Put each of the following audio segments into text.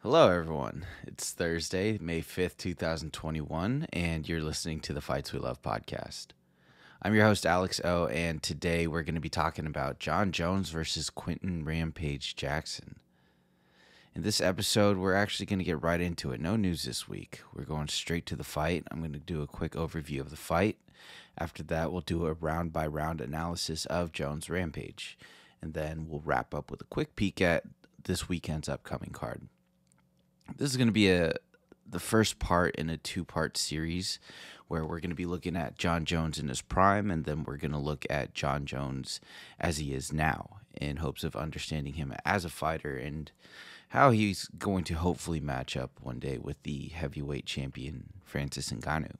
Hello, everyone. It's Thursday, May 5th, 2021, and you're listening to the Fights We Love podcast. I'm your host, Alex O, and today we're going to be talking about Jon Jones versus Quinton Rampage Jackson. In this episode, we're actually going to get right into it. No news this week. We're going straight to the fight. I'm going to do a quick overview of the fight. After that, we'll do a round-by-round analysis of Jones Rampage, and then we'll wrap up with a quick peek at this weekend's upcoming card. This is going to be the first part in a two-part series where we're going to be looking at Jon Jones in his prime, and then we're going to look at Jon Jones as he is now in hopes of understanding him as a fighter and how he's going to hopefully match up one day with the heavyweight champion Francis Ngannou.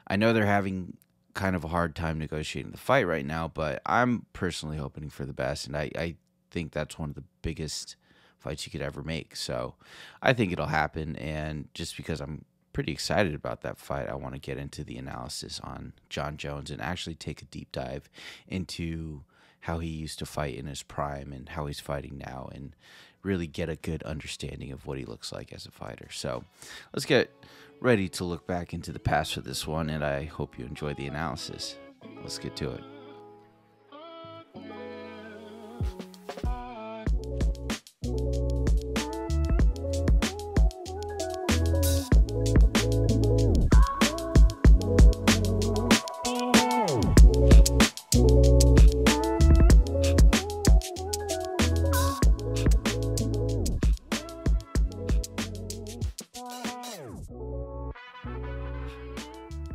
I know they're having kind of a hard time negotiating the fight right now, but I'm personally hoping for the best, and I think that's one of the biggest fights you could ever make. So I think it'll happen, and just because I'm pretty excited about that fight, I want to get into the analysis on Jon Jones and actually take a deep dive into how he used to fight in his prime and how he's fighting now, and really get a good understanding of what he looks like as a fighter. So let's get ready to look back into the past for this one, and I hope you enjoy the analysis. Let's get to it.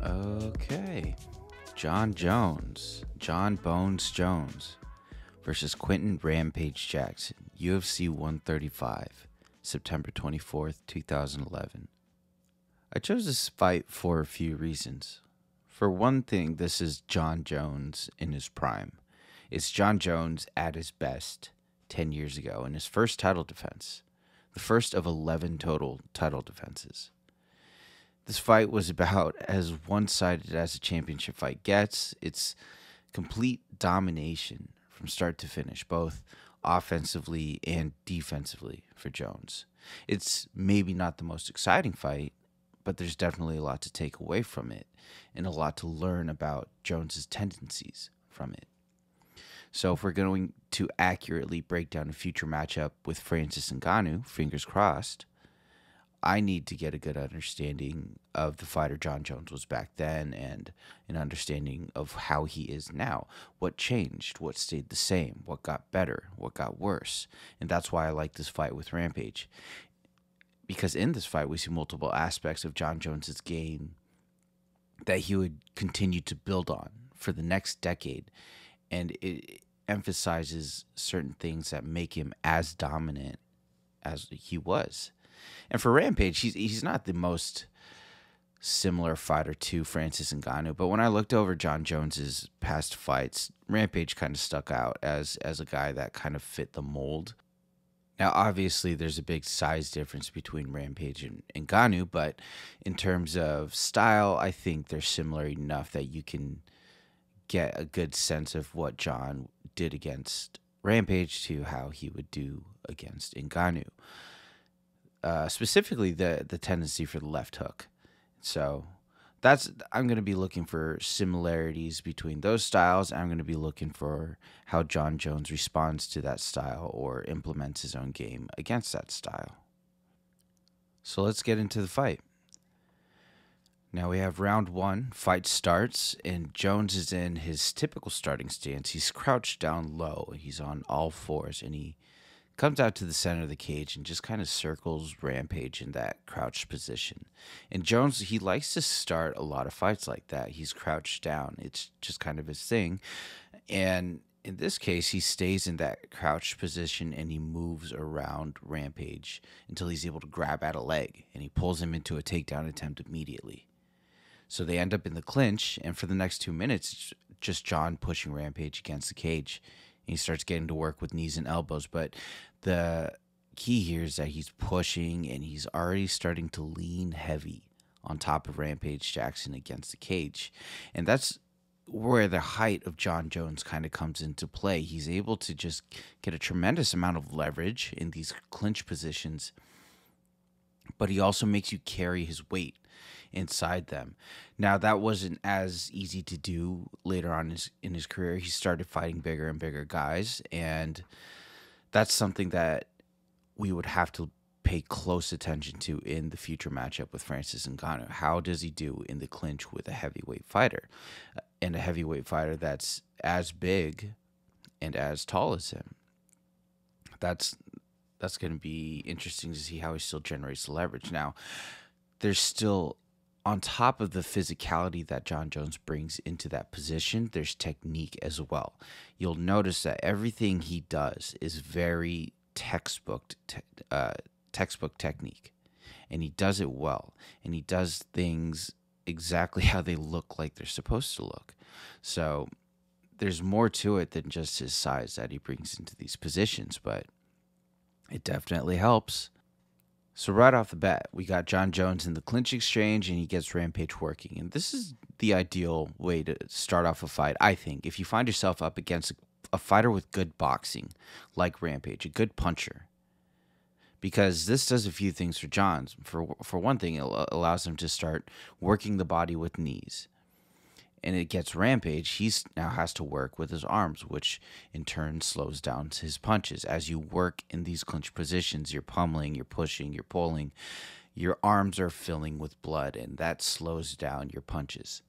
Okay, Jon Jones, Jon Bones Jones versus Quinton Rampage Jackson, UFC 135, September 24th, 2011. I chose this fight for a few reasons. For one thing, this is Jon Jones in his prime. It's Jon Jones at his best 10 years ago in his first title defense, the first of 11 total title defenses. This fight was about as one-sided as a championship fight gets. It's complete domination from start to finish, both offensively and defensively for Jones. It's maybe not the most exciting fight, but there's definitely a lot to take away from it and a lot to learn about Jones's tendencies from it. So if we're going to accurately break down a future matchup with Francis Ngannou, fingers crossed, I need to get a good understanding of the fighter Jon Jones was back then and an understanding of how he is now. What changed? What stayed the same? What got better? What got worse? And that's why I like this fight with Rampage. Because in this fight, we see multiple aspects of Jon Jones's game that he would continue to build on for the next decade. And it emphasizes certain things that make him as dominant as he was. And for Rampage, he's not the most similar fighter to Francis Ngannou, but when I looked over Jon Jones's past fights, Rampage kind of stuck out as a guy that kind of fit the mold. Now, obviously, there's a big size difference between Rampage and Ngannou, but in terms of style, I think they're similar enough that you can get a good sense of what Jon did against Rampage to how he would do against Ngannou. Specifically the tendency for the left hook. So I'm going to be looking for similarities between those styles. I'm going to be looking for how Jon Jones responds to that style or implements his own game against that style. So let's get into the fight. Now we have round one. Fight starts, and Jones is in his typical starting stance. He's crouched down low. He's on all fours, and he comes out to the center of the cage and just kind of circles Rampage in that crouched position. And Jones, he likes to start a lot of fights like that. He's crouched down. It's just kind of his thing. And in this case, he stays in that crouched position and he moves around Rampage until he's able to grab at a leg. And he pulls him into a takedown attempt immediately. So they end up in the clinch. And for the next 2 minutes, it's just Jon pushing Rampage against the cage. He starts getting to work with knees and elbows, but the key here is that he's pushing and he's already starting to lean heavy on top of Rampage Jackson against the cage. And that's where the height of Jon Jones kind of comes into play. He's able to just get a tremendous amount of leverage in these clinch positions but he also makes you carry his weight inside them. Now, that wasn't as easy to do later on in his career. He started fighting bigger and bigger guys, and that's something that we would have to pay close attention to in the future matchup with Francis Ngannou. How does he do in the clinch with a heavyweight fighter, and a heavyweight fighter that's as big and as tall as him? That's going to be interesting to see how he still generates the leverage. Now, there's still, on top of the physicality that Jon Jones brings into that position, there's technique as well. You'll notice that everything he does is very textbook technique, and he does it well, and he does things exactly how they look like they're supposed to look. So there's more to it than just his size that he brings into these positions, but it definitely helps. So right off the bat, we got Jon Jones in the clinch exchange, and he gets Rampage working. And this is the ideal way to start off a fight, I think. If you find yourself up against a fighter with good boxing, like Rampage, a good puncher. Because this does a few things for Jon. For one thing, it allows him to start working the body with knees. And it gets Rampage, he now has to work with his arms, which in turn slows down his punches. As you work in these clinch positions, you're pummeling, you're pushing, you're pulling, your arms are filling with blood, and that slows down your punches.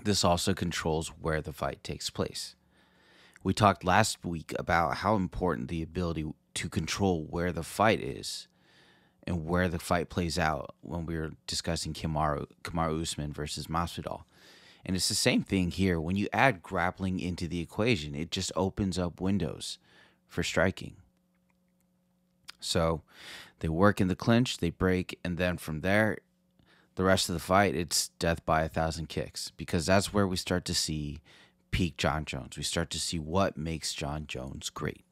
This also controls where the fight takes place. We talked last week about how important the ability to control where the fight is and where the fight plays out when we were discussing Kamaru Usman versus Masvidal. And it's the same thing here. When you add grappling into the equation, it just opens up windows for striking. So they work in the clinch, they break, and then from there, the rest of the fight, it's death by 1,000 kicks. Because that's where we start to see peak Jon Jones. We start to see what makes Jon Jones great.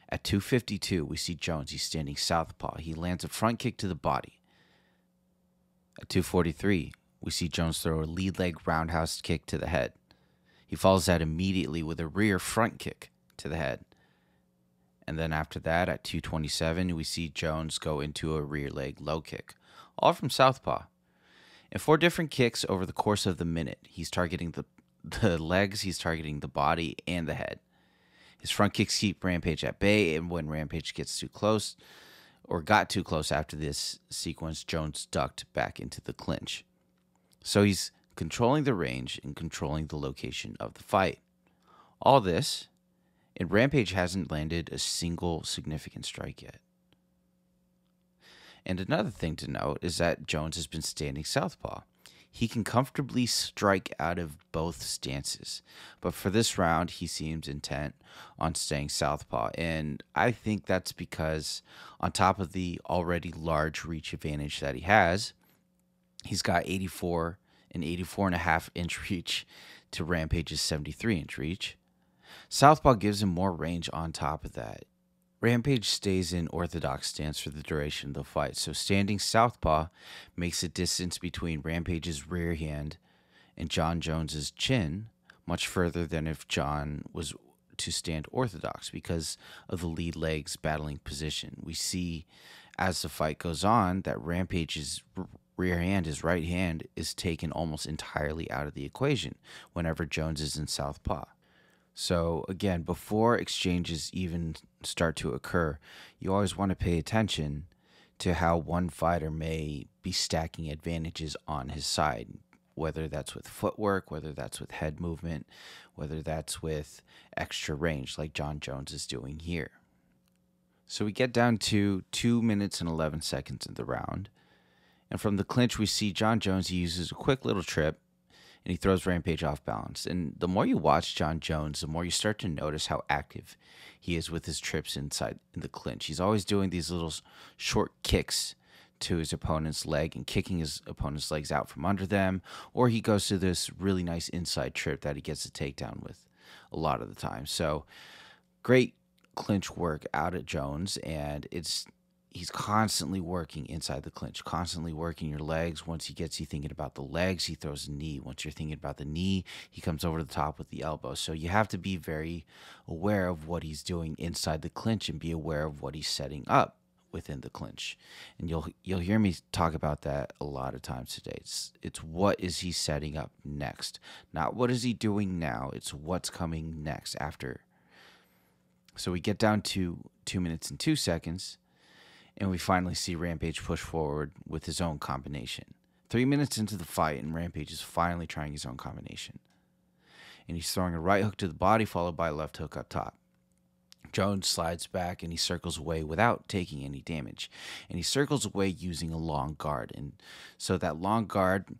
At 252, we see Jones. He's standing southpaw. He lands a front kick to the body. At 243, we see Jones throw a lead leg roundhouse kick to the head. He follows that immediately with a rear front kick to the head. And then after that, at 227, we see Jones go into a rear leg low kick, all from southpaw. In 4 different kicks over the course of the minute, he's targeting the legs, he's targeting the body, and the head. His front kicks keep Rampage at bay, and when Rampage gets too close, or got too close after this sequence, Jones ducked back into the clinch. So he's controlling the range and controlling the location of the fight. All this, and Rampage hasn't landed a single significant strike yet. And another thing to note is that Jones has been standing southpaw. He can comfortably strike out of both stances, but for this round, he seems intent on staying southpaw, and I think that's because on top of the already large reach advantage that he has, he's got 84 and 84.5-inch reach to Rampage's 73-inch reach. Southpaw gives him more range on top of that. Rampage stays in orthodox stance for the duration of the fight, so standing southpaw makes the distance between Rampage's rear hand and Jon Jones's chin much further than if Jon was to stand orthodox because of the lead leg's battling position. We see as the fight goes on that Rampage's rear hand, his right hand, is taken almost entirely out of the equation whenever Jones is in southpaw. So again, before exchanges even start to occur, you always want to pay attention to how one fighter may be stacking advantages on his side, whether that's with footwork, whether that's with head movement, whether that's with extra range like Jon Jones is doing here. So we get down to 2 minutes and 11 seconds in the round. And from the clinch, we see Jon Jones, he uses a quick little trip, and he throws Rampage off balance. And the more you watch Jon Jones, the more you start to notice how active he is with his trips inside in the clinch. He's always doing these little short kicks to his opponent's leg and kicking his opponent's legs out from under them, or he goes to this really nice inside trip that he gets a takedown with a lot of the time. So great clinch work out at Jones, and he's constantly working inside the clinch, constantly working your legs. Once he gets you thinking about the legs, he throws a knee. Once you're thinking about the knee, he comes over the top with the elbow. So you have to be very aware of what he's doing inside the clinch and be aware of what he's setting up within the clinch. And you'll hear me talk about that a lot of times today. It's what is he setting up next? Not what is he doing now, it's what's coming next after. So we get down to 2 minutes and 2 seconds, and we finally see Rampage push forward with his own combination. 3 minutes into the fight, and Rampage is finally trying his own combination. And he's throwing a right hook to the body, followed by a left hook up top. Jones slides back, and he circles away without taking any damage. And he circles away using a long guard. And so that long guard,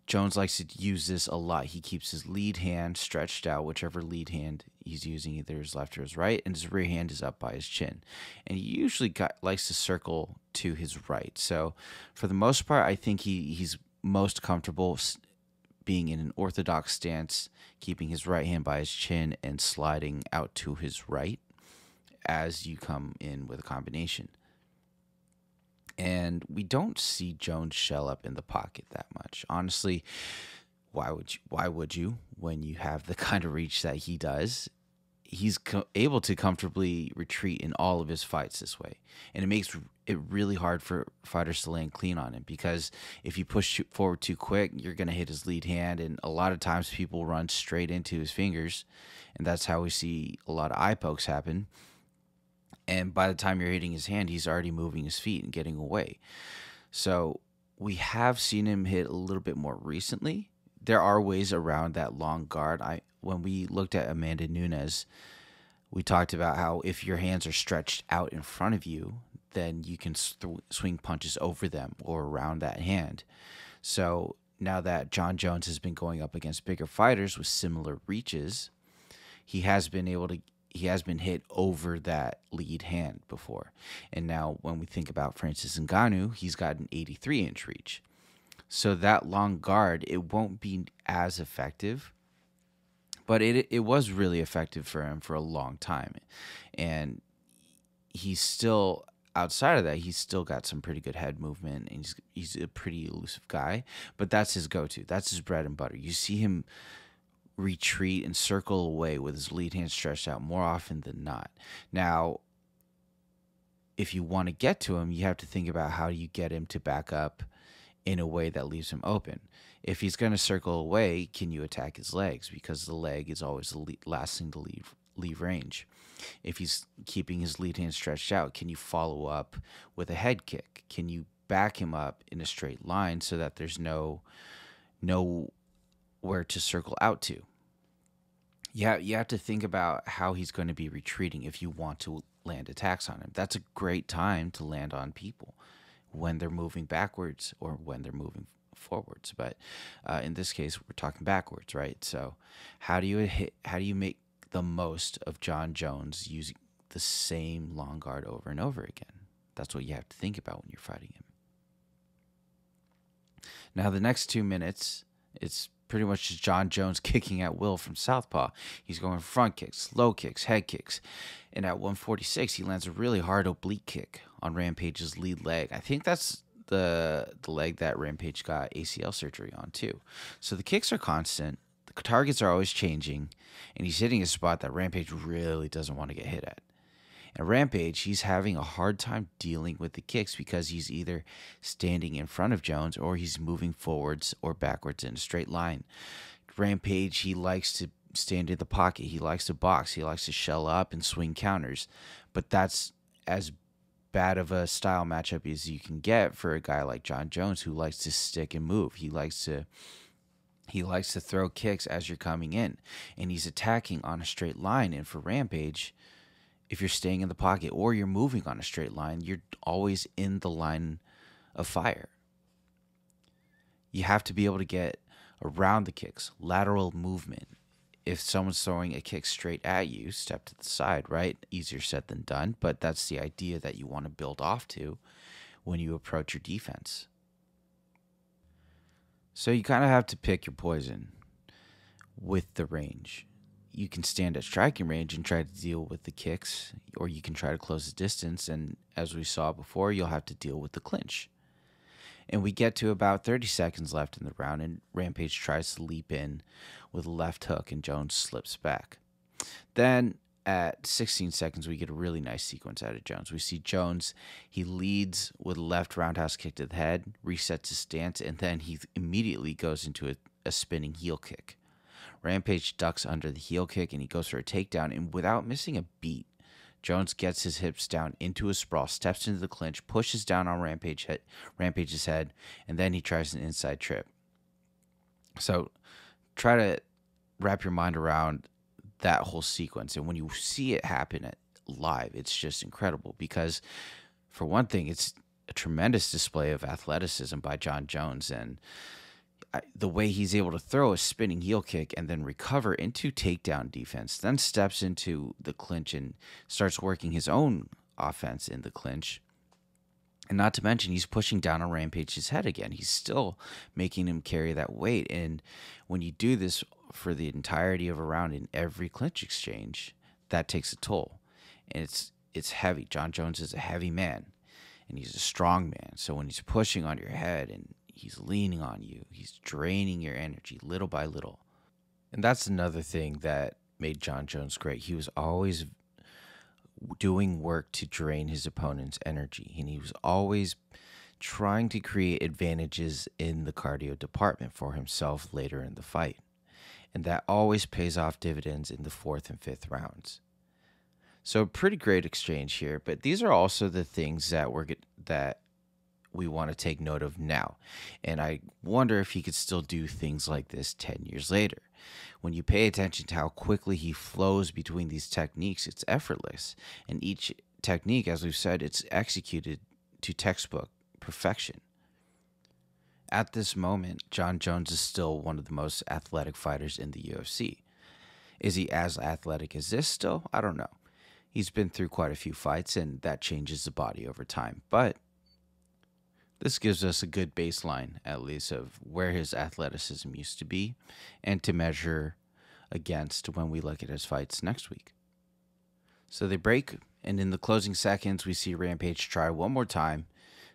Jones likes to use this a lot. He keeps his lead hand stretched out, whichever lead hand he's using, either his left or his right, and his rear hand is up by his chin. And he usually likes to circle to his right. So for the most part, I think he's most comfortable being in an orthodox stance, keeping his right hand by his chin and sliding out to his right as you come in with a combination. And we don't see Jones shell up in the pocket that much. Honestly, why would you when you have the kind of reach that he does? He's able to comfortably retreat in all of his fights this way. And it makes it really hard for fighters to land clean on him, because if you push forward too quick, you're going to hit his lead hand. And a lot of times people run straight into his fingers. And that's how we see a lot of eye pokes happen. And by the time you're hitting his hand, he's already moving his feet and getting away. So we have seen him hit a little bit more recently. There are ways around that long guard. When we looked at Amanda Nunes, we talked about how if your hands are stretched out in front of you, then you can swing punches over them or around that hand. So now that Jon Jones has been going up against bigger fighters with similar reaches, he has been hit over that lead hand before. And now when we think about Francis Ngannou, he's got an 83-inch reach. So that long guard, it won't be as effective, but it was really effective for him for a long time. And he's still, outside of that, he's still got some pretty good head movement, and he's a pretty elusive guy, but that's his go-to. That's his bread and butter. You see him retreat and circle away with his lead hand stretched out more often than not. Now, if you want to get to him, you have to think about how you get him to back up in a way that leaves him open. If he's going to circle away, can you attack his legs? Because the leg is always the last thing to leave range. If he's keeping his lead hand stretched out, can you follow up with a head kick? Can you back him up in a straight line so that there's no where to circle out to? Yeah, you have to think about how he's going to be retreating if you want to land attacks on him. That's a great time to land on people, when they're moving backwards or when they're moving forwards. But in this case, we're talking backwards, right? So how do you make the most of Jon Jones using the same long guard over and over again? That's what you have to think about when you're fighting him. Now, the next 2 minutes, it's pretty much just Jon Jones kicking at will from southpaw. He's going front kicks, low kicks, head kicks. And at 146, he lands a really hard oblique kick on Rampage's lead leg. I think that's the leg that Rampage got ACL surgery on too. So the kicks are constant. The targets are always changing. And he's hitting a spot that Rampage really doesn't want to get hit at. And Rampage, he's having a hard time dealing with the kicks because he's either standing in front of Jones or he's moving forwards or backwards in a straight line. Rampage, he likes to stand in the pocket. He likes to box. He likes to shell up and swing counters. But that's as bad of a style matchup as you can get for a guy like Jon Jones, who likes to stick and move. He likes to throw kicks as you're coming in, and he's attacking on a straight line. And for Rampage, if you're staying in the pocket or you're moving on a straight line, you're always in the line of fire. You have to be able to get around the kicks, lateral movement. If someone's throwing a kick straight at you, step to the side, right? Easier said than done, but that's the idea that you want to build off to when you approach your defense. So you kind of have to pick your poison with the range. You can stand at striking range and try to deal with the kicks, or you can try to close the distance, and as we saw before, you'll have to deal with the clinch. And we get to about 30 seconds left in the round, and Rampage tries to leap in with a left hook, and Jones slips back. Then, at 16 seconds, we get a really nice sequence out of Jones. We see Jones, he leads with a left roundhouse kick to the head, resets his stance, and then he immediately goes into a spinning heel kick. Rampage ducks under the heel kick, and he goes for a takedown, and without missing a beat, Jones gets his hips down into a sprawl, steps into the clinch, pushes down on Rampage's head, and then he tries an inside trip. So try to wrap your mind around that whole sequence. And when you see it happen live, it's just incredible because, for one thing, it's a tremendous display of athleticism by Jon Jones. And the way he's able to throw a spinning heel kick and then recover into takedown defense, then steps into the clinch and starts working his own offense in the clinch. And not to mention, he's pushing down on Rampage's head again. He's still making him carry that weight. And when you do this for the entirety of a round in every clinch exchange, that takes a toll. And it's heavy. Jon Jones is a heavy man, and he's a strong man. So when he's pushing on your head and he's leaning on you, he's draining your energy little by little. And that's another thing that made Jon Jones great. He was always doing work to drain his opponent's energy, and he was always trying to create advantages in the cardio department for himself later in the fight, and that always pays off dividends in the 4th and 5th rounds. So a pretty great exchange here, but these are also the things that we want to take note of now, and I wonder if he could still do things like this 10 years later. When you pay attention to how quickly he flows between these techniques, it's effortless. And each technique, as we've said, it's executed to textbook perfection. At this moment, Jon Jones is still one of the most athletic fighters in the UFC. Is he as athletic as this still? I don't know. He's been through quite a few fights, and that changes the body over time. But this gives us a good baseline, at least, of where his athleticism used to be and to measure against when we look at his fights next week. So they break, and in the closing seconds, we see Rampage try one more time.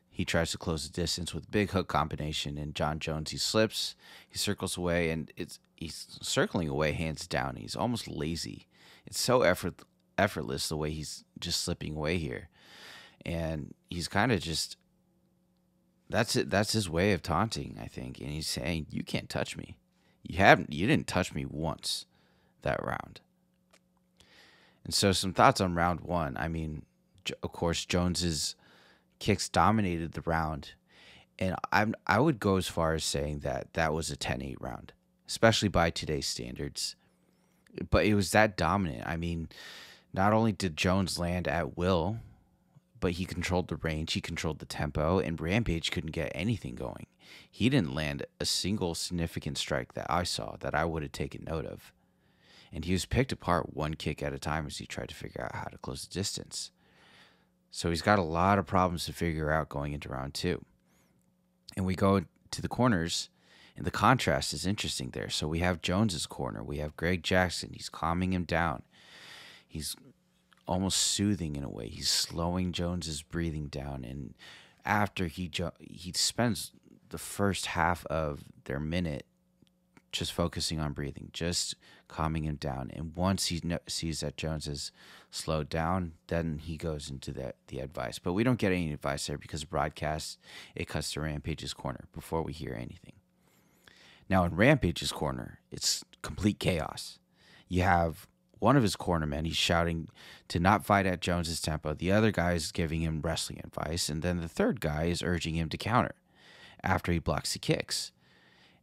He tries to close the distance with a big hook combination, and Jon Jones, he slips, he circles away, and he's circling away hands down. He's almost lazy. It's so effortless the way he's just slipping away here. And he's kind of just... That's it. That's his way of taunting, I think. And he's saying, "You can't touch me. You didn't touch me once that round." And so some thoughts on round one. I mean, of course, Jones's kicks dominated the round. And I would go as far as saying that was a 10-8 round, especially by today's standards. But it was that dominant. I mean, not only did Jones land at will, but he controlled the range, he controlled the tempo, and Rampage couldn't get anything going. He didn't land a single significant strike that I saw that I would have taken note of. And he was picked apart one kick at a time as he tried to figure out how to close the distance. So he's got a lot of problems to figure out going into round two. And we go to the corners, and the contrast is interesting there. So we have Jones's corner. We have Greg Jackson. He's calming him down. He's almost soothing in a way. He's slowing Jones's breathing down, and after he spends the first half of their minute just focusing on breathing, just calming him down. And once he sees that Jones has slowed down, then he goes into the advice. But we don't get any advice there because the broadcast, it cuts to Rampage's corner before we hear anything. Now in Rampage's corner, it's complete chaos. You have one of his cornermen, he's shouting to not fight at Jones's tempo. The other guy is giving him wrestling advice. And then the third guy is urging him to counter after he blocks the kicks.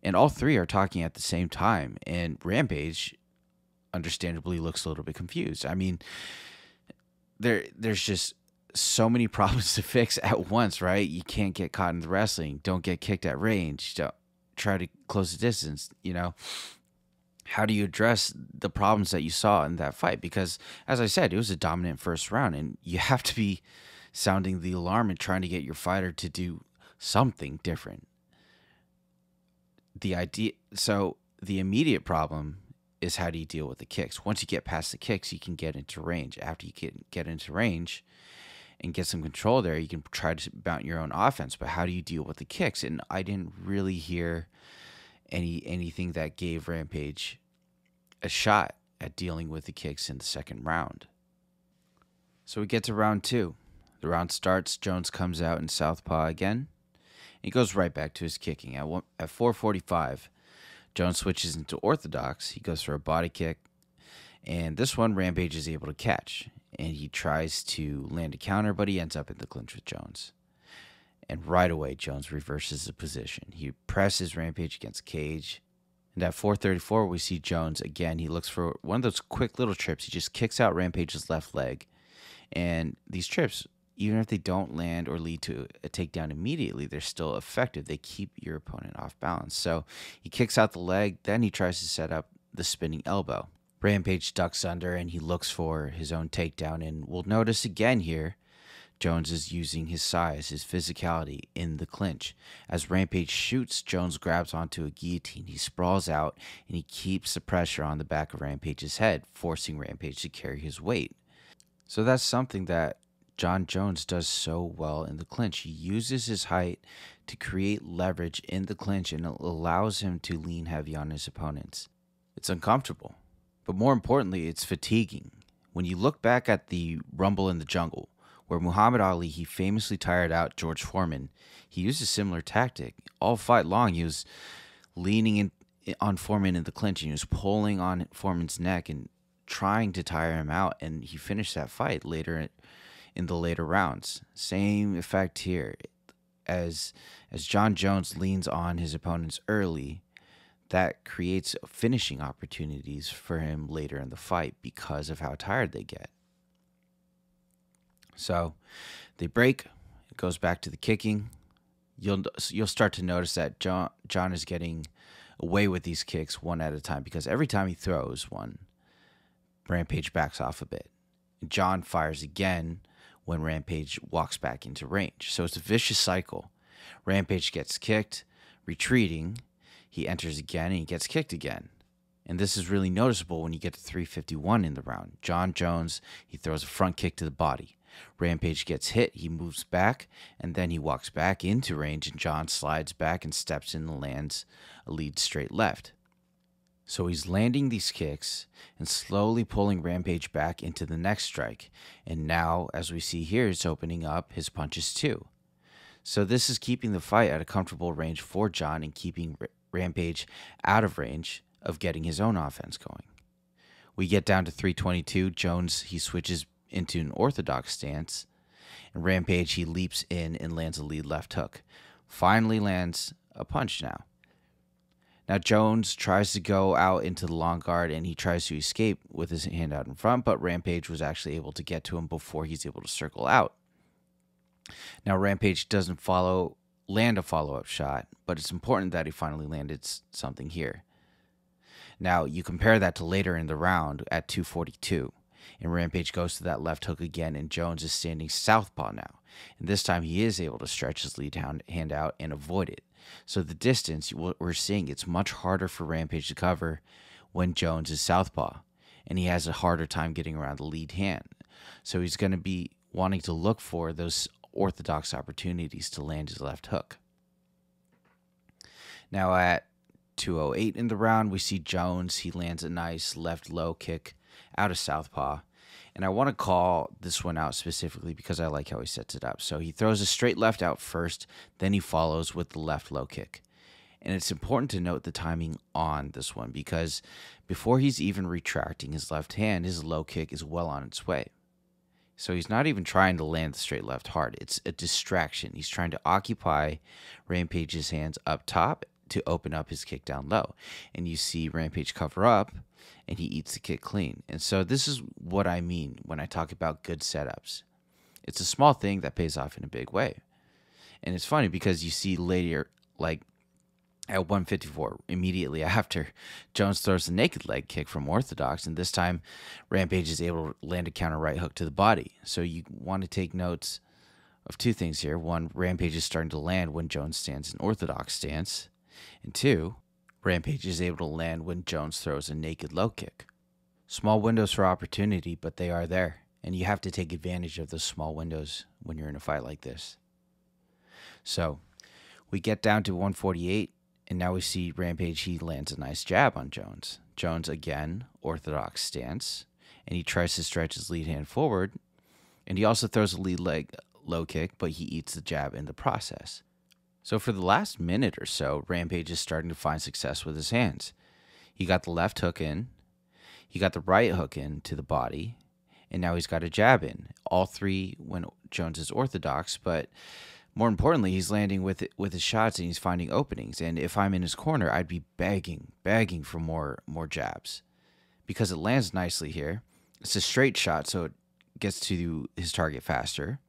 And all three are talking at the same time. And Rampage, understandably, looks a little bit confused. I mean, there's just so many problems to fix at once, right? You can't get caught in the wrestling. Don't get kicked at range. Don't try to close the distance, you know. How do you address the problems that you saw in that fight? Because, as I said, it was a dominant first round, and you have to be sounding the alarm and trying to get your fighter to do something different. The immediate problem is, how do you deal with the kicks? Once you get past the kicks, you can get into range. After you get into range and get some control there, you can try to mount your own offense. But how do you deal with the kicks? And I didn't really hear anything that gave Rampage a shot at dealing with the kicks in the second round. So we get to round 2. The round starts, Jones comes out in southpaw again. He goes right back to his kicking. At 4:45, Jones switches into orthodox. He goes for a body kick, and this one Rampage is able to catch. And he tries to land a counter, but he ends up in the clinch with Jones. And right away, Jones reverses the position. He presses Rampage against the cage. And at 4:34, we see Jones again. He looks for one of those quick little trips. He just kicks out Rampage's left leg. And these trips, even if they don't land or lead to a takedown immediately, they're still effective. They keep your opponent off balance. So he kicks out the leg, then he tries to set up the spinning elbow. Rampage ducks under and he looks for his own takedown. And we'll notice again here, Jones is using his size, his physicality in the clinch. As Rampage shoots, Jones grabs onto a guillotine. He sprawls out and he keeps the pressure on the back of Rampage's head, forcing Rampage to carry his weight. So that's something that Jon Jones does so well in the clinch. He uses his height to create leverage in the clinch, and it allows him to lean heavy on his opponents. It's uncomfortable, but more importantly, it's fatiguing. When you look back at the Rumble in the Jungle, where Muhammad Ali, he famously tired out George Foreman, he used a similar tactic. All fight long, he was leaning on Foreman in the clinch, and he was pulling on Foreman's neck and trying to tire him out, and he finished that fight later in the later rounds. Same effect here. As Jon Jones leans on his opponents early, that creates finishing opportunities for him later in the fight because of how tired they get. So they break. It goes back to the kicking. You'll start to notice that Jon is getting away with these kicks one at a time, because every time he throws one, Rampage backs off a bit. Jon fires again when Rampage walks back into range. So it's a vicious cycle. Rampage gets kicked, retreating. He enters again and he gets kicked again. And this is really noticeable when you get to 3:51 in the round. Jon Jones, he throws a front kick to the body. Rampage gets hit, he moves back, and then he walks back into range, and Jon slides back and steps in and lands a lead straight left. So he's landing these kicks and slowly pulling Rampage back into the next strike. And now, as we see here, it's opening up his punches too. So this is keeping the fight at a comfortable range for Jon and keeping Rampage out of range of getting his own offense going. We get down to 3:22. Jones, he switches into an orthodox stance. And Rampage, he leaps in and lands a lead left hook. Finally lands a punch now. Now Jones tries to go out into the long guard and he tries to escape with his hand out in front, but Rampage was actually able to get to him before he's able to circle out. Now Rampage doesn't land a follow-up shot, but it's important that he finally landed something here. Now you compare that to later in the round at 2:42, and Rampage goes to that left hook again, and Jones is standing southpaw now. And this time he is able to stretch his lead hand out and avoid it. So the distance, we're seeing it's much harder for Rampage to cover when Jones is southpaw, and he has a harder time getting around the lead hand. So he's going to be wanting to look for those orthodox opportunities to land his left hook. Now at 2:08 in the round, we see Jones. He lands a nice left low kick out of southpaw. And I want to call this one out specifically because I like how he sets it up. So he throws a straight left out first, then he follows with the left low kick. And it's important to note the timing on this one, because before he's even retracting his left hand, his low kick is well on its way. So he's not even trying to land the straight left hard. It's a distraction. He's trying to occupy Rampage's hands up top to open up his kick down low. And you see Rampage cover up, and he eats the kick clean. And so this is what I mean when I talk about good setups. It's a small thing that pays off in a big way. And it's funny because you see later, like at 1:54, immediately after, Jones throws the naked leg kick from orthodox, and this time Rampage is able to land a counter right hook to the body. So you want to take notes of two things here. One, Rampage is starting to land when Jones stands in orthodox stance. And two, Rampage is able to land when Jones throws a naked low kick. Small windows for opportunity, but they are there. And you have to take advantage of those small windows when you're in a fight like this. So we get down to 1:48, And now we see Rampage, he lands a nice jab on Jones. Jones, again, orthodox stance. And he tries to stretch his lead hand forward. And he also throws a lead leg low kick, but he eats the jab in the process. So for the last minute or so, Rampage is starting to find success with his hands. He got the left hook in. He got the right hook in to the body. And now he's got a jab in. All three when Jones is orthodox, but more importantly, he's landing with his shots and he's finding openings. And if I'm in his corner, I'd be begging for more jabs because it lands nicely here. It's a straight shot, so it gets to his target faster.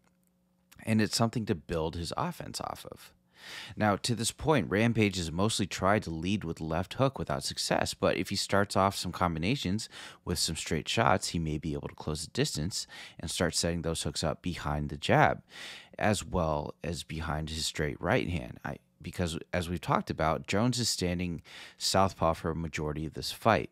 And it's something to build his offense off of. Now, to this point, Rampage has mostly tried to lead with the left hook without success, but if he starts off some combinations with some straight shots, he may be able to close the distance and start setting those hooks up behind the jab, as well as behind his straight right hand. Because, as we've talked about, Jones is standing southpaw for a majority of this fight.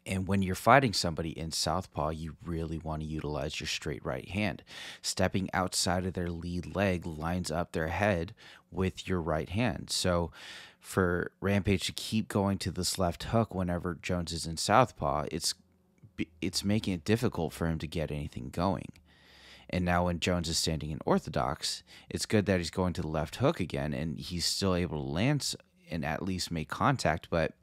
And when you're fighting somebody in southpaw, you really want to utilize your straight right hand. Stepping outside of their lead leg lines up their head with your right hand. So for Rampage to keep going to this left hook whenever Jones is in southpaw, it's making it difficult for him to get anything going. And now when Jones is standing in orthodox, it's good that he's going to the left hook again, and he's still able to land and at least make contact, but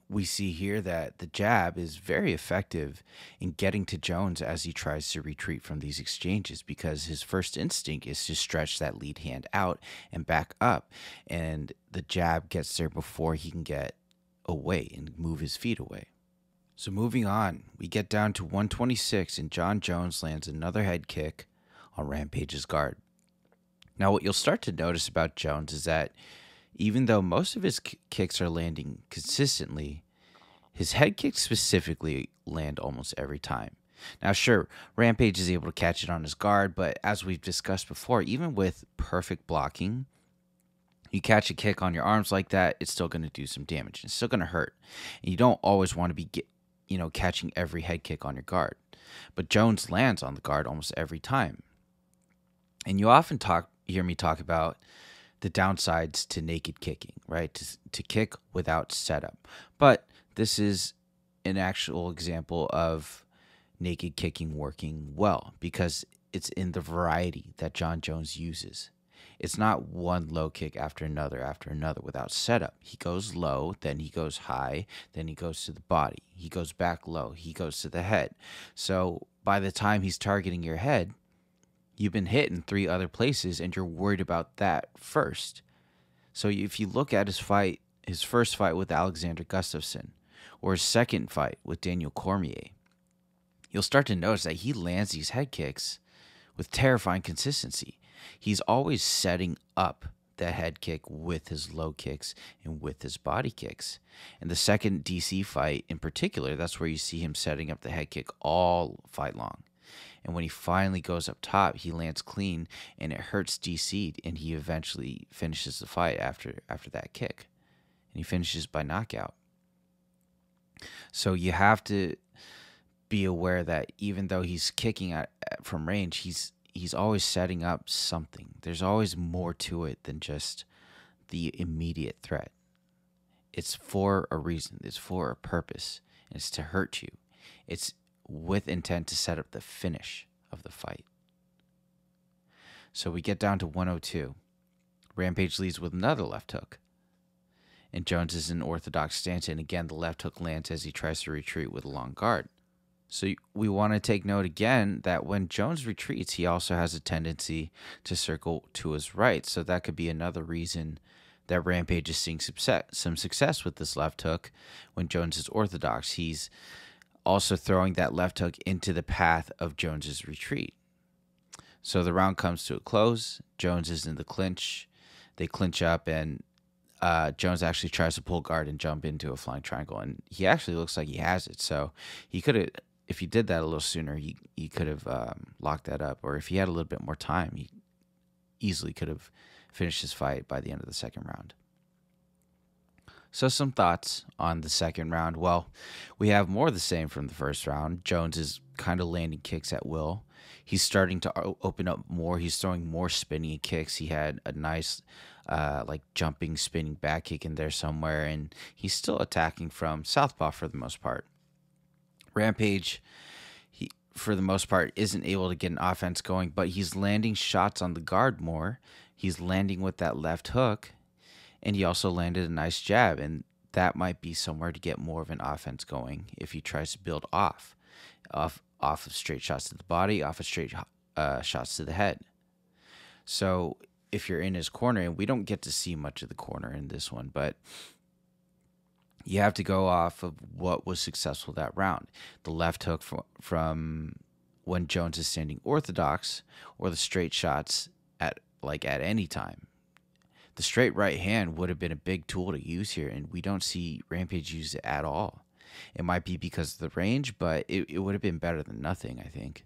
we see here that the jab is very effective in getting to Jones as he tries to retreat from these exchanges, because his first instinct is to stretch that lead hand out and back up, and the jab gets there before he can get away and move his feet away. So moving on, we get down to 126, and Jon Jones lands another head kick on Rampage's guard. Now what you'll start to notice about Jones is that even though most of his kicks are landing consistently, his head kicks specifically land almost every time. Now, sure, Rampage is able to catch it on his guard, but as we've discussed before, even with perfect blocking, you catch a kick on your arms like that, it's still going to do some damage. It's still going to hurt. And you don't always want to be catching every head kick on your guard. But Jones lands on the guard almost every time. And you often hear me talk about the downsides to naked kicking, right? To kick without setup. But this is an actual example of naked kicking working well, because it's in the variety that Jon Jones uses. It's not one low kick after another without setup. He goes low, then he goes high, then he goes to the body. He goes back low, he goes to the head. So by the time he's targeting your head, you've been hit in 3 other places, and you're worried about that first. So if you look at his first fight with Alexander Gustafsson, or his second fight with Daniel Cormier, you'll start to notice that he lands these head kicks with terrifying consistency. He's always setting up the head kick with his low kicks and with his body kicks. And the second DC fight in particular, that's where you see him setting up the head kick all fight long. And when he finally goes up top, he lands clean, and it hurts DC, and he eventually finishes the fight after that kick. And he finishes by knockout. So you have to be aware that even though he's kicking from range, he's always setting up something. There's always more to it than just the immediate threat. It's for a reason. It's for a purpose. It's to hurt you. It's with intent to set up the finish of the fight. So we get down to 102. Rampage leads with another left hook. And Jones is in orthodox stance, and again the left hook lands as he tries to retreat with a long guard. So we want to take note again that when Jones retreats, he also has a tendency to circle to his right. So that could be another reason that Rampage is seeing some success with this left hook when Jones is orthodox. He's also throwing that left hook into the path of Jones's retreat. So the round comes to a close. Jones is in the clinch. They clinch up, and Jones actually tries to pull guard and jump into a flying triangle, and he actually looks like he has it. So he could have, if he did that a little sooner, he could have locked that up. Or if he had a little bit more time, he easily could have finished his fight by the end of the second round. So some thoughts on the second round. Well, we have more of the same from the first round. Jones is kind of landing kicks at will. He's starting to open up more. He's throwing more spinning kicks. He had a nice like jumping, spinning back kick in there somewhere, and he's still attacking from southpaw for the most part. Rampage, he for the most part isn't able to get an offense going, but he's landing shots on the guard more. He's landing with that left hook, and he also landed a nice jab, and that might be somewhere to get more of an offense going if he tries to build off of straight shots to the body, off of straight shots to the head. So if you're in his corner, and we don't get to see much of the corner in this one, but you have to go off of what was successful that round. The left hook from when Jones is standing orthodox, or the straight shots at any time. The straight right hand would have been a big tool to use here, and we don't see Rampage use it at all. It might be because of the range, but it would have been better than nothing, I think.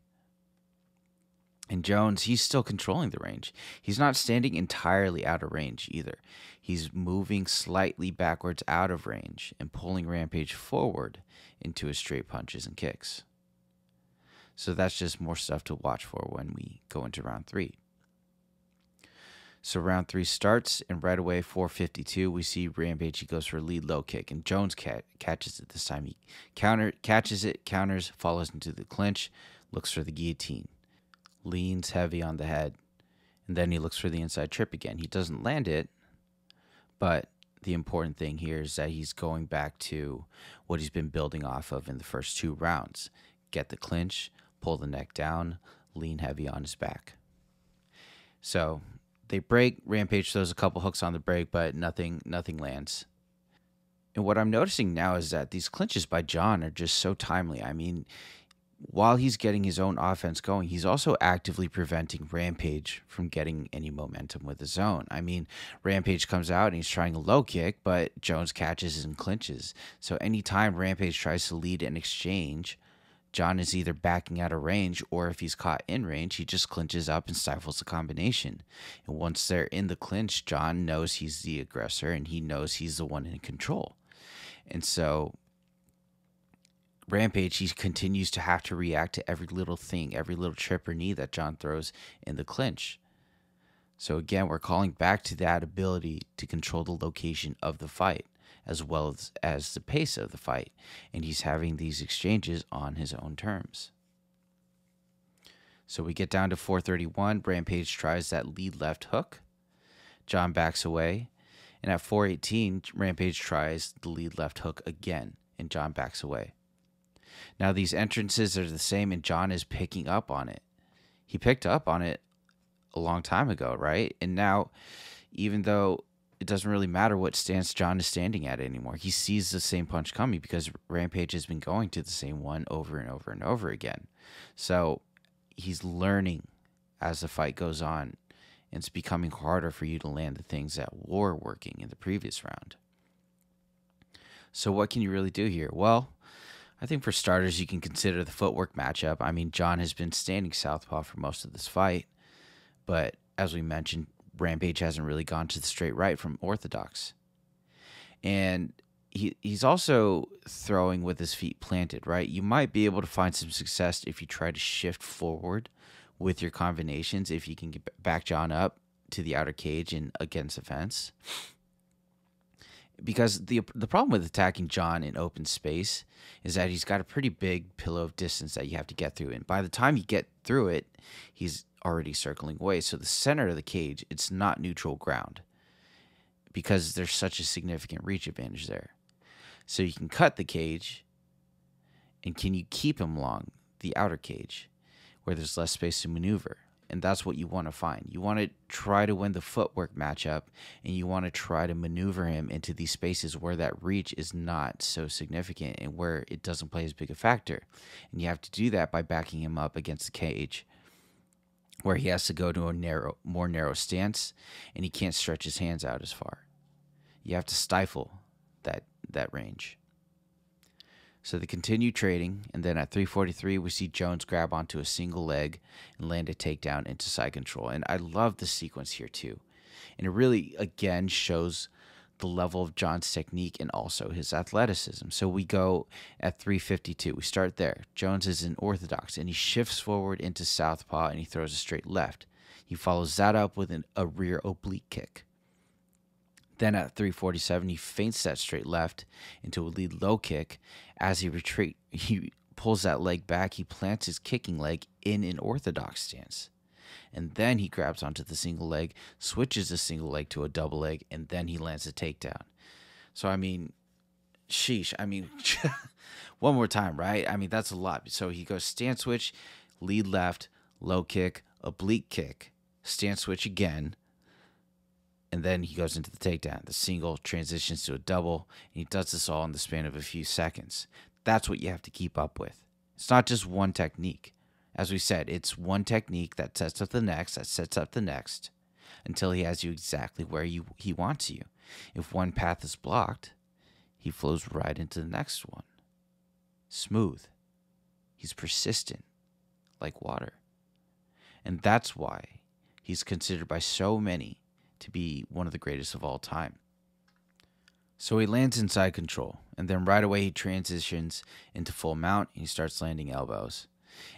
And Jones, he's still controlling the range. He's not standing entirely out of range either. He's moving slightly backwards out of range and pulling Rampage forward into his straight punches and kicks. So that's just more stuff to watch for when we go into round 3. So round 3 starts, and right away, 4:52, we see Rampage. He goes for a lead low kick, and Jones catches it this time. He catches it, counters, follows into the clinch, looks for the guillotine, leans heavy on the head, and then he looks for the inside trip again. He doesn't land it, but the important thing here is that he's going back to what he's been building off of in the first 2 rounds. Get the clinch, pull the neck down, lean heavy on his back. So they break. Rampage throws a couple hooks on the break, but nothing lands. And what I'm noticing now is that these clinches by Jon are just so timely. I mean, while he's getting his own offense going, he's also actively preventing Rampage from getting any momentum with his own. I mean, Rampage comes out and he's trying a low kick, but Jones catches and clinches. So anytime Rampage tries to lead an exchange, Jon is either backing out of range, or if he's caught in range, he just clinches up and stifles the combination. And once they're in the clinch, Jon knows he's the aggressor, and he knows he's the one in control. And so Rampage, he continues to have to react to every little thing, every little trip or knee that Jon throws in the clinch. So again, we're calling back to that ability to control the location of the fight, as well as the pace of the fight. And he's having these exchanges on his own terms. So we get down to 4:31. Rampage tries that lead left hook. Jon backs away. And at 4:18, Rampage tries the lead left hook again, and Jon backs away. Now these entrances are the same, and Jon is picking up on it. He picked up on it a long time ago, right? And now, even though it doesn't really matter what stance Jon is standing at anymore, he sees the same punch coming because Rampage has been going to the same one over and over and over again. So he's learning as the fight goes on, and it's becoming harder for you to land the things that were working in the previous round. So what can you really do here? Well, I think for starters, you can consider the footwork matchup. I mean, Jon has been standing southpaw for most of this fight, but as we mentioned, Rampage hasn't really gone to the straight right from orthodox. And he's also throwing with his feet planted, right? You might be able to find some success if you try to shift forward with your combinations, if you can get back Jon up to the outer cage and against the fence. Because the problem with attacking Jon in open space is that he's got a pretty big pillow of distance that you have to get through. And by the time you get through it, he's already circling away. So the center of the cage, it's not neutral ground because there's such a significant reach advantage there. So you can cut the cage, and can you keep him along the outer cage where there's less space to maneuver? And that's what you want to find. You want to try to win the footwork matchup, and you want to try to maneuver him into these spaces where that reach is not so significant and where it doesn't play as big a factor. And you have to do that by backing him up against the cage, where he has to go to a more narrow stance, and he can't stretch his hands out as far. You have to stifle that range. So they continue trading, and then at 3:43, we see Jones grab onto a single leg and land a takedown into side control. And I love the sequence here too. And it really, again, shows the level of Jon's technique and also his athleticism. So we go at 3:52. We start there. Jones is in orthodox, and he shifts forward into southpaw, and he throws a straight left. He follows that up with a rear oblique kick. Then at 347, he feints that straight left into a lead low kick. As he pulls that leg back. He plants his kicking leg in an orthodox stance. And then he grabs onto the single leg, switches the single leg to a double leg, and then he lands a takedown. So, I mean, sheesh. I mean, one more time, right? I mean, that's a lot. So he goes stance switch, lead left, low kick, oblique kick, stance switch again, and then he goes into the takedown. The single transitions to a double, and he does this all in the span of a few seconds. That's what you have to keep up with. It's not just one technique. As we said, it's one technique that sets up the next, until he has you exactly where he wants you. If one path is blocked, he flows right into the next one. Smooth. He's persistent, like water. And that's why he's considered by so many to be one of the greatest of all time. So he lands inside control, and then right away he transitions into full mount, and he starts landing elbows.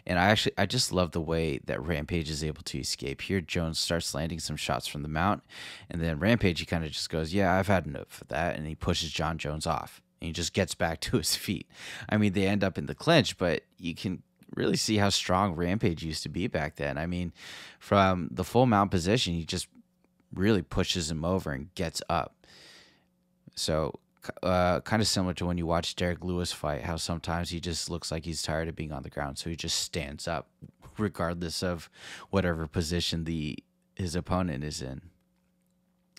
And I just love the way that Rampage is able to escape. Here, Jones starts landing some shots from the mount, and then Rampage, he kind of just goes, yeah, I've had enough of that, and he pushes Jon Jones off, and he just gets back to his feet. I mean, they end up in the clinch, but you can really see how strong Rampage used to be back then. I mean, from the full mount position, he just really pushes him over and gets up. So kind of similar to when you watch Derek Lewis fight, how sometimes he just looks like he's tired of being on the ground, so he just stands up regardless of whatever position his opponent is in.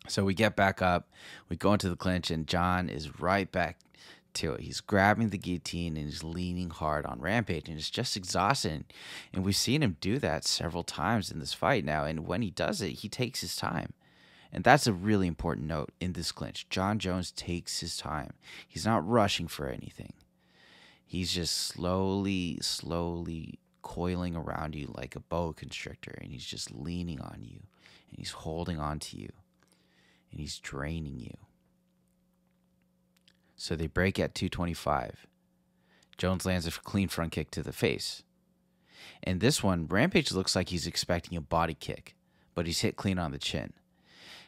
So we get back up, we go into the clinch, and Jon is right back to it. He's grabbing the guillotine and he's leaning hard on Rampage, and it's just exhausting. And we've seen him do that several times in this fight now, and when he does it, he takes his time. And that's a really important note in this clinch. Jon Jones takes his time. He's not rushing for anything. He's just slowly coiling around you like a boa constrictor, and he's just leaning on you, and he's holding on to you, and he's draining you. So they break at 225. Jones lands a clean front kick to the face. And this one, Rampage looks like he's expecting a body kick, but he's hit clean on the chin.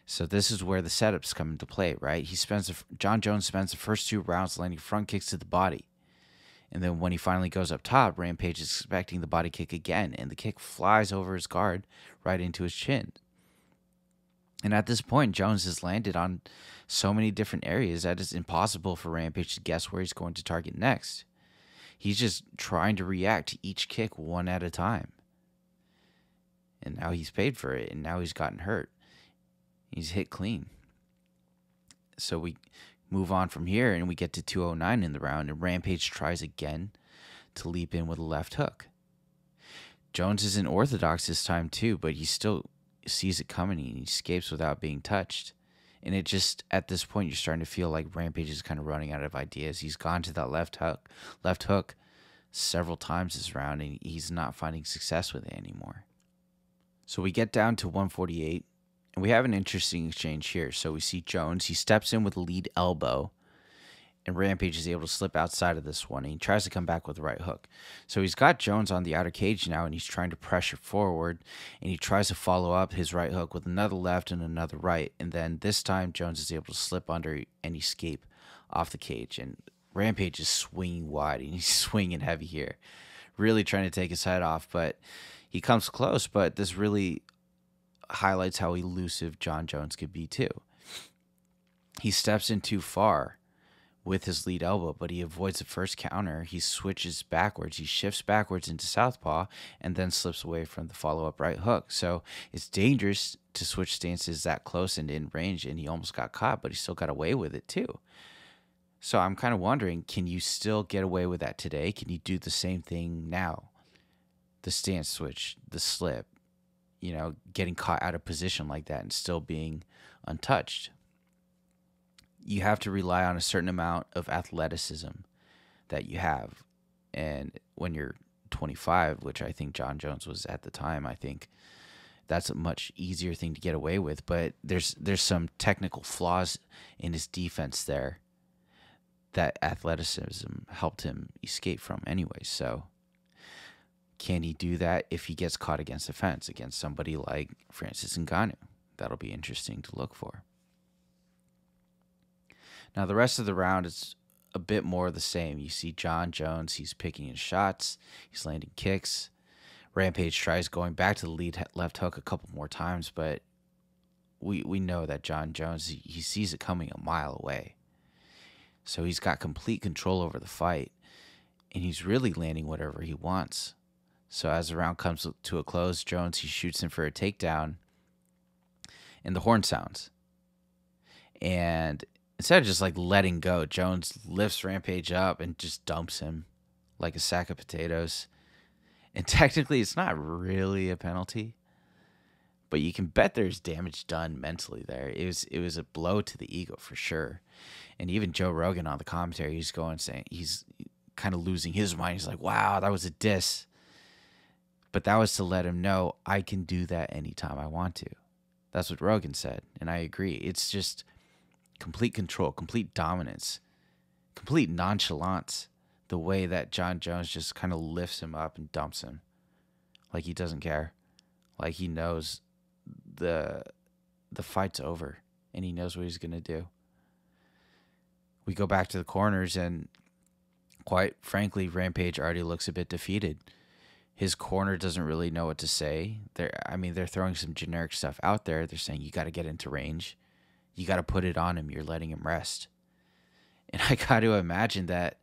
So this is where the setups come into play, right? Jon Jones spends the first 2 rounds landing front kicks to the body. And then when he finally goes up top, Rampage is expecting the body kick again, and the kick flies over his guard right into his chin. And at this point, Jones has landed on so many different areas that it's impossible for Rampage to guess where he's going to target next. He's just trying to react to each kick one at a time. And now he's paid for it, and now he's gotten hurt. He's hit clean. So we move on from here, and we get to 209 in the round, and Rampage tries again to leap in with a left hook. Jones is in orthodox this time too, but he still sees it coming, and he escapes without being touched. And it just, at this point, you're starting to feel like Rampage is kind of running out of ideas. He's gone to that left hook several times this round, and he's not finding success with it anymore. So we get down to 148. And we have an interesting exchange here. So we see Jones. He steps in with a lead elbow, and Rampage is able to slip outside of this one. And he tries to come back with a right hook. So he's got Jones on the outer cage now, and he's trying to pressure forward. And he tries to follow up his right hook with another left and another right. And then this time, Jones is able to slip under and escape off the cage. And Rampage is swinging wide, and he's swinging heavy here, really trying to take his head off. But he comes close, but this really highlights how elusive Jon Jones could be too. He steps in too far with his lead elbow, but he avoids the first counter. He switches backwards. He shifts backwards into southpaw and then slips away from the follow-up right hook. So it's dangerous to switch stances that close and in range, and he almost got caught, but he still got away with it too. So I'm kind of wondering, can you still get away with that today? Can you do the same thing now? The stance switch, the slip, getting caught out of position like that and still being untouched. You have to rely on a certain amount of athleticism that you have. And when you're 25, which I think Jon Jones was at the time, I think that's a much easier thing to get away with. But there's some technical flaws in his defense there that athleticism helped him escape from anyway. So can he do that if he gets caught against the fence against somebody like Francis Ngannou? That'll be interesting to look for. Now, the rest of the round is a bit more of the same. You see Jon Jones, he's picking his shots, he's landing kicks. Rampage tries going back to the lead left hook a couple more times, but we know that Jon Jones, he sees it coming a mile away. So he's got complete control over the fight, and he's really landing whatever he wants. So as the round comes to a close, Jones, he shoots in for a takedown, and the horn sounds. And instead of just like letting go, Jones lifts Rampage up and just dumps him like a sack of potatoes. And technically, it's not really a penalty, but you can bet there's damage done mentally there. It was a blow to the ego for sure. And even Joe Rogan on the commentary, he's saying he's kind of losing his mind. He's like, wow, that was a diss. But that was to let him know I can do that anytime I want to. That's what Rogan said, and I agree. It's just complete control, complete dominance, complete nonchalance, the way that Jon Jones just kind of lifts him up and dumps him like he doesn't care, like he knows the fight's over and he knows what he's going to do. We go back to the corners, and quite frankly, Rampage already looks a bit defeated. His corner doesn't really know what to say. They're throwing some generic stuff out there. They're saying, you got to get into range. You got to put it on him. You're letting him rest. And I got to imagine that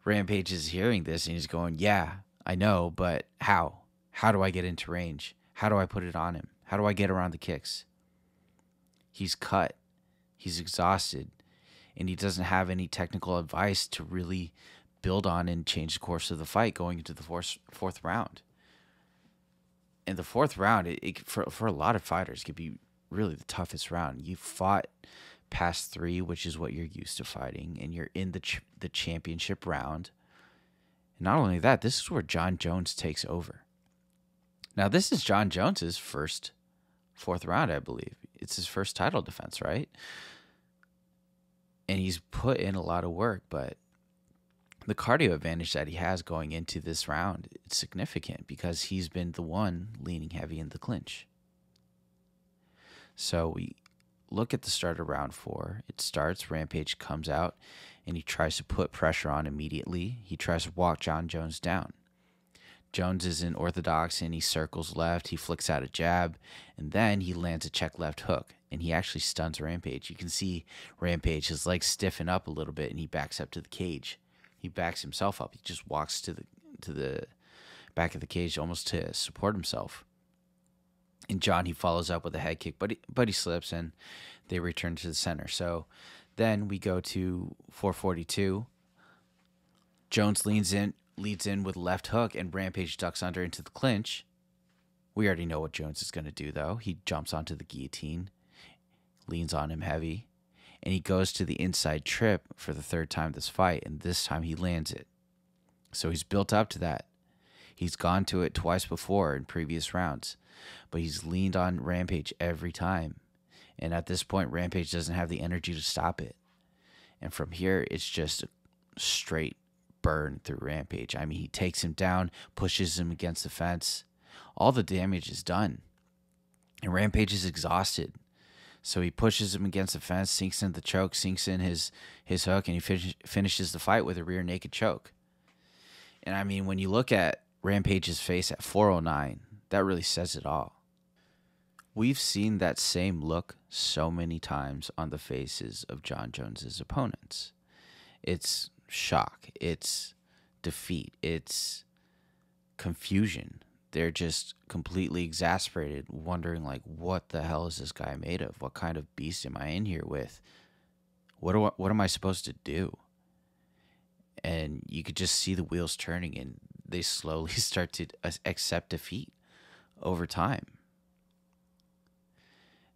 Rampage is hearing this and he's going, yeah, I know, but how? How do I get into range? How do I put it on him? How do I get around the kicks? He's cut. He's exhausted. And he doesn't have any technical advice to really build on and change the course of the fight going into the fourth round. And the fourth round, for a lot of fighters, could be really the toughest round. You fought past 3, which is what you're used to fighting, and you're in the championship round. And not only that, this is where Jon Jones takes over. Now, this is Jon Jones's first fourth round, I believe. It's his first title defense, right? And he's put in a lot of work, but the cardio advantage that he has going into this round, it's significant because he's been the one leaning heavy in the clinch. So we look at the start of round 4. It starts, Rampage comes out, and he tries to put pressure on immediately. He tries to walk Jon Jones down. Jones is in orthodox, and he circles left. He flicks out a jab, and then he lands a check left hook, and he actually stuns Rampage. You can see Rampage, his legs stiffen up a little bit, and he backs up to the cage. He backs himself up. He just walks to the back of the cage almost to support himself. And Jon, he follows up with a head kick, but he slips, and they return to the center. So then we go to 442. Jones leads in with left hook, and Rampage ducks under into the clinch. We already know what Jones is going to do, though. He jumps onto the guillotine, leans on him heavy, and he goes to the inside trip for the third time this fight, and this time he lands it. So he's built up to that. He's gone to it twice before in previous rounds, but he's leaned on Rampage every time. And at this point, Rampage doesn't have the energy to stop it. And from here, it's just a straight burn through Rampage. I mean, he takes him down, pushes him against the fence. All the damage is done. And Rampage is exhausted. So he pushes him against the fence, sinks in the choke, sinks in his hook, and he finishes the fight with a rear naked choke. And I mean, when you look at Rampage's face at 409, that really says it all. We've seen that same look so many times on the faces of Jon Jones's opponents. It's shock, it's defeat, it's confusion. They're just completely exasperated, wondering like, what the hell is this guy made of? What kind of beast am I in here with? What am I supposed to do? And you could just see the wheels turning, and they slowly start to accept defeat over time.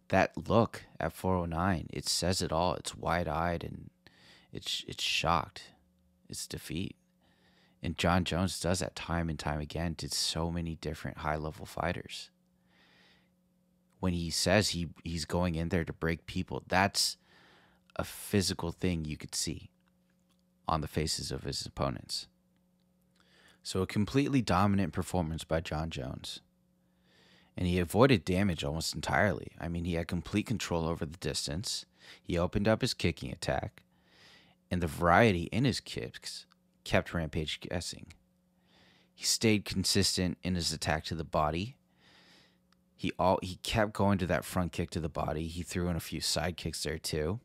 That look at 409, it says it all. It's wide-eyed, and it's shocked. It's defeat. And Jon Jones does that time and time again to so many different high-level fighters. When he says he's going in there to break people, that's a physical thing you could see on the faces of his opponents. So a completely dominant performance by Jon Jones. And he avoided damage almost entirely. I mean, he had complete control over the distance. He opened up his kicking attack. and the variety in his kicks kept Rampage guessing. He stayed consistent in his attack to the body. He kept going to that front kick to the body. He threw in a few side kicks there too.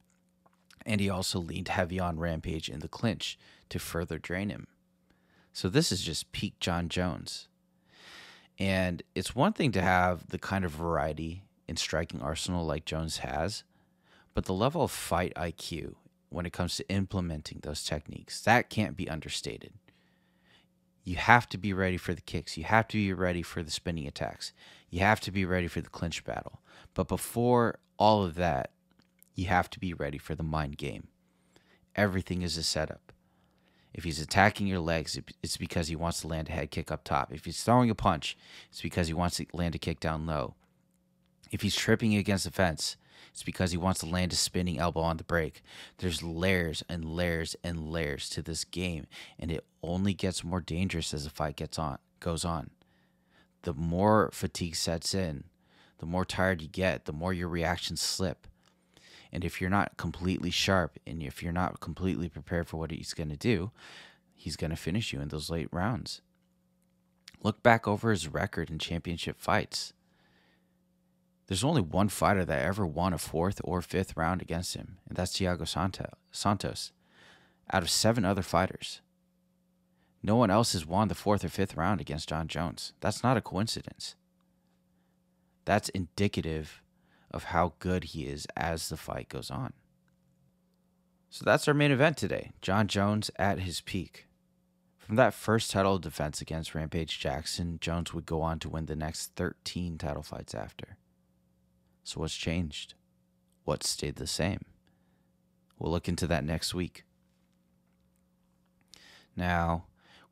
And he also leaned heavy on Rampage in the clinch to further drain him. So this is just peak Jon Jones. And it's one thing to have the kind of variety in striking arsenal like Jones has, but the level of fight IQ when it comes to implementing those techniques, that can't be understated. You have to be ready for the kicks. You have to be ready for the spinning attacks. You have to be ready for the clinch battle. But before all of that, you have to be ready for the mind game. Everything is a setup. If he's attacking your legs, it's because he wants to land a head kick up top. If he's throwing a punch, it's because he wants to land a kick down low. If he's tripping against the fence, it's because he wants to land a spinning elbow on the break. There's layers and layers and layers to this game, and it only gets more dangerous as the fight goes on. The more fatigue sets in, the more tired you get, the more your reactions slip. And if you're not completely sharp and if you're not completely prepared for what he's going to do, he's going to finish you in those late rounds. Look back over his record in championship fights. There's only one fighter that ever won a 4th or 5th round against him, and that's Thiago Santos, out of 7 other fighters. No one else has won the 4th or 5th round against Jon Jones. That's not a coincidence. That's indicative of how good he is as the fight goes on. So that's our main event today, Jon Jones at his peak. From that first title defense against Rampage Jackson, Jones would go on to win the next 13 title fights after. So what's changed? What stayed the same? We'll look into that next week. Now,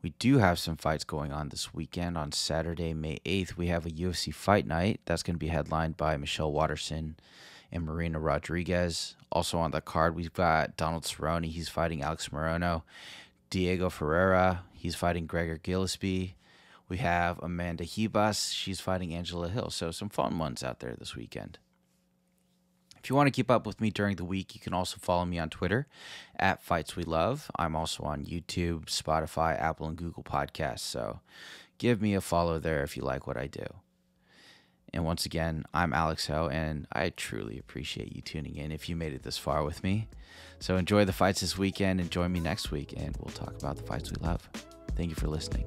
we do have some fights going on this weekend. On Saturday, May 8th, we have a UFC fight night. That's going to be headlined by Michelle Waterson and Marina Rodriguez. Also on the card, we've got Donald Cerrone. He's fighting Alex Morono. Diego Ferreira. He's fighting Gregor Gillespie. We have Amanda Hebus. She's fighting Angela Hill. So some fun ones out there this weekend. If you want to keep up with me during the week, you can also follow me on Twitter at Fights We Love. I'm also on YouTube, Spotify, Apple, and Google Podcasts. So give me a follow there if you like what I do. And once again, I'm Alex Ho, and I truly appreciate you tuning in if you made it this far with me. So enjoy the fights this weekend and join me next week, and we'll talk about the fights we love. Thank you for listening.